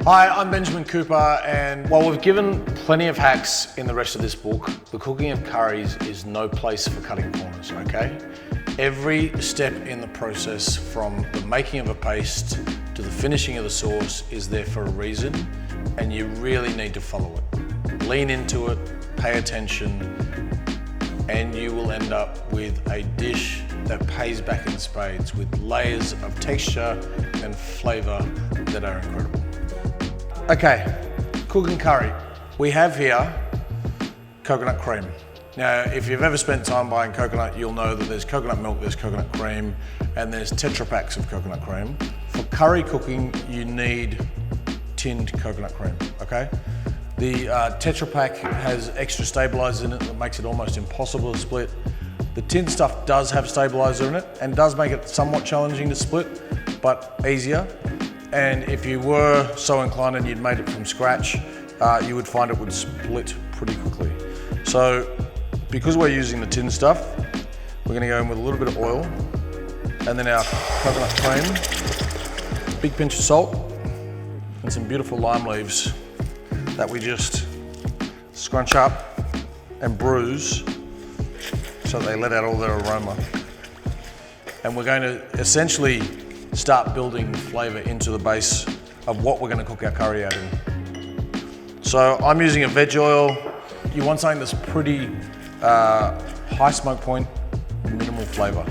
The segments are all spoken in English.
Hi, I'm Benjamin Cooper, and while we've given plenty of hacks in the rest of this book, the cooking of curries is no place for cutting corners, okay? Every step in the process, from the making of a paste to the finishing of the sauce, is there for a reason, and you really need to follow it. Lean into it, pay attention, and you will end up with a dish that pays back in spades with layers of texture and flavour that are incredible. Okay, cooking curry. We have here coconut cream. Now, if you've ever spent time buying coconut, you'll know that there's coconut milk, there's coconut cream, and there's Tetra Paks of coconut cream. For curry cooking, you need tinned coconut cream, okay? The Tetra Pak has extra stabilizer in it that makes it almost impossible to split. The tinned stuff does have stabilizer in it and does make it somewhat challenging to split, but easier. And if you were so inclined and you'd made it from scratch, you would find it would split pretty quickly. So, because we're using the tin stuff, we're gonna go in with a little bit of oil, and then our coconut cream, big pinch of salt, and some beautiful lime leaves that we just scrunch up and bruise so they let out all their aroma. And we're going to essentially start building flavour into the base of what we're going to cook our curry out in. So I'm using a veg oil. You want something that's pretty high smoke point, minimal flavour.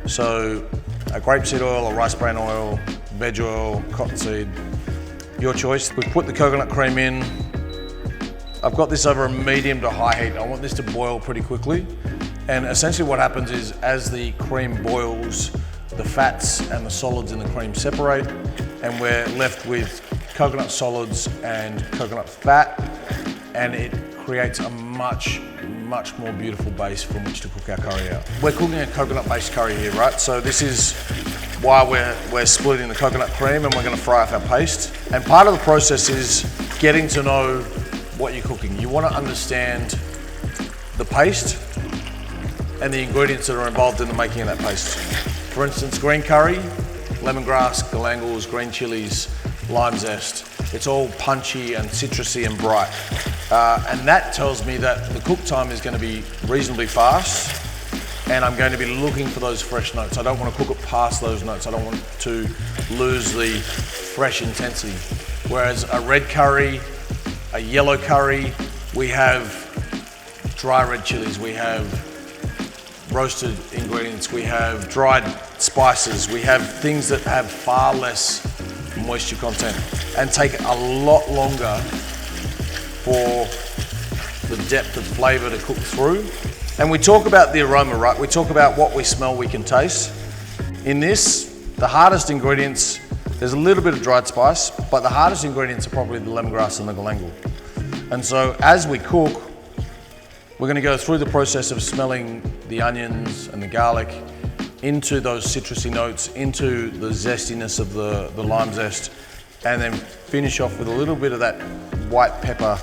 So a grapeseed oil, a rice bran oil, veg oil, cottonseed, your choice. We've put the coconut cream in. I've got this over a medium to high heat. I want this to boil pretty quickly. And essentially what happens is, as the cream boils, the fats and the solids in the cream separate, and we're left with coconut solids and coconut fat, and it creates a much more beautiful base from which to cook our curry out. We're cooking a coconut-based curry here, right? So this is why we're splitting the coconut cream, and we're gonna fry off our paste. And part of the process is getting to know what you're cooking. You wanna understand the paste and the ingredients that are involved in the making of that paste. For instance, green curry, lemongrass, galangals, green chilies, lime zest. It's all punchy and citrusy and bright. And that tells me that the cook time is going to be reasonably fast, and I'm going to be looking for those fresh notes. I don't want to cook it past those notes. I don't want to lose the fresh intensity. Whereas a red curry, a yellow curry, we have dry red chilies, we have roasted ingredients, we have dried spices, we have things that have far less moisture content and take a lot longer for the depth of flavour to cook through. And we talk about the aroma, right? We talk about what we smell, we can taste. In this, the hardest ingredients, there's a little bit of dried spice, but the hardest ingredients are probably the lemongrass and the galangal. And so as we cook, we're going to go through the process of smelling the onions and the garlic into those citrusy notes, into the zestiness of the lime zest, and then finish off with a little bit of that white pepper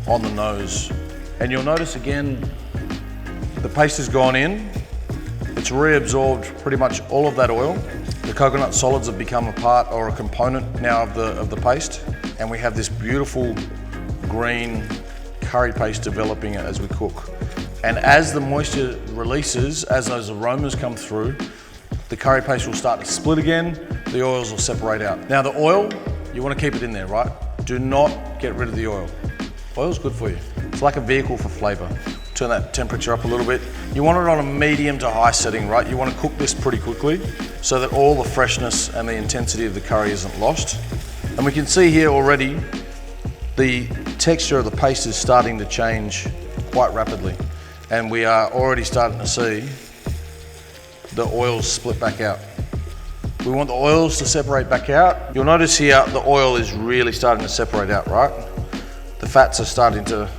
on the nose. And you'll notice again, the paste has gone in, it's reabsorbed pretty much all of that oil. The coconut solids have become a part or a component now of the paste, and we have this beautiful green curry paste developing as we cook. And as the moisture releases, as those aromas come through, the curry paste will start to split again, the oils will separate out. Now the oil, you want to keep it in there, right? Do not get rid of the oil. Oil's good for you. It's like a vehicle for flavour. Turn that temperature up a little bit. You want it on a medium to high setting, right? You want to cook this pretty quickly so that all the freshness and the intensity of the curry isn't lost. And we can see here already the texture of the paste is starting to change quite rapidly, and we are already starting to see the oils split back out. We want the oils to separate back out. You'll notice here the oil is really starting to separate out, right? The fats are starting to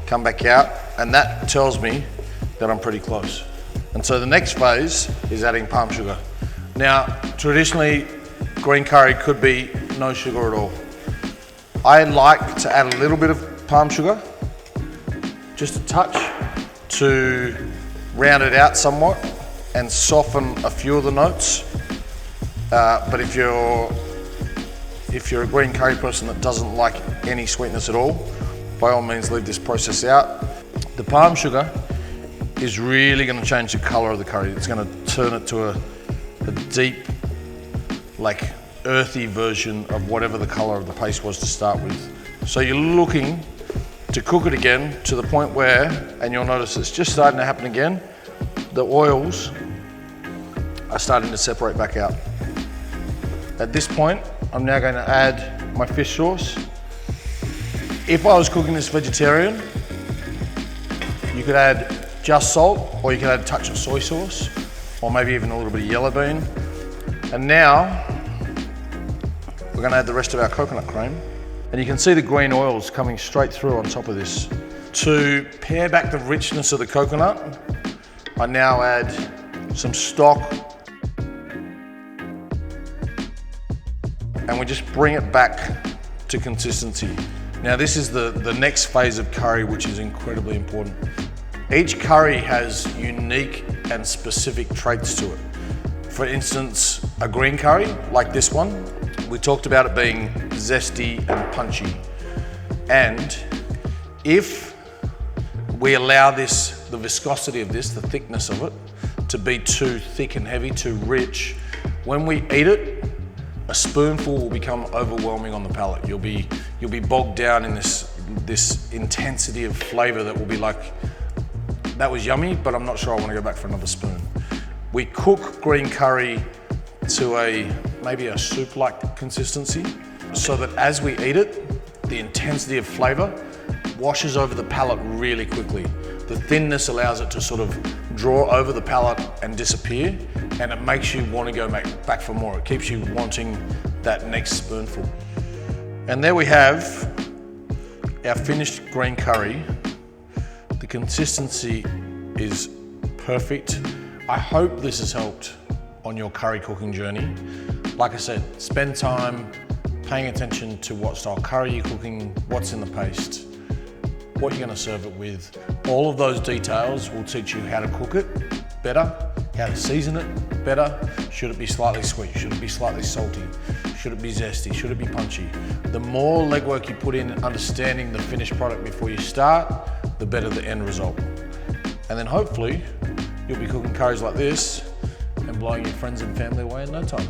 come back out, and that tells me that I'm pretty close. And so the next phase is adding palm sugar. Now, traditionally, green curry could be no sugar at all. I like to add a little bit of palm sugar, just a touch, to round it out somewhat and soften a few of the notes. But if you're if you're a green curry person that doesn't like any sweetness at all, by all means leave this process out. The palm sugar is really going to change the color of the curry. It's going to turn it to a deep, like earthy version of whatever the color of the paste was to start with. So you're looking to cook it again to the point where, and you'll notice it's just starting to happen again, the oils are starting to separate back out. At this point, I'm now going to add my fish sauce. If I was cooking this vegetarian, you could add just salt, or you could add a touch of soy sauce, or maybe even a little bit of yellow bean. And now, we're going to add the rest of our coconut cream. And you can see the green oils coming straight through on top of this. To pare back the richness of the coconut, I now add some stock. And we just bring it back to consistency. Now this is the next phase of curry, which is incredibly important. Each curry has unique and specific traits to it. For instance, a green curry, like this one, we talked about it being zesty and punchy. And if we allow this, the viscosity of this, the thickness of it, to be too thick and heavy, too rich, when we eat it, a spoonful will become overwhelming on the palate. You'll be bogged down in this intensity of flavor that will be like, that was yummy, but I'm not sure I want to go back for another spoon. We cook green curry to maybe a soup-like consistency, so that as we eat it, the intensity of flavor washes over the palate really quickly. The thinness allows it to sort of draw over the palate and disappear, and it makes you want to go back for more. It keeps you wanting that next spoonful. And there we have our finished green curry. The consistency is perfect. I hope this has helped on your curry cooking journey. Like I said, spend time paying attention to what style curry you're cooking, what's in the paste, what you're going to serve it with. All of those details will teach you how to cook it better, how to season it better. Should it be slightly sweet? Should it be slightly salty? Should it be zesty? Should it be punchy? The more legwork you put in understanding the finished product before you start, the better the end result. And then hopefully you'll be cooking curries like this and blowing your friends and family away in no time.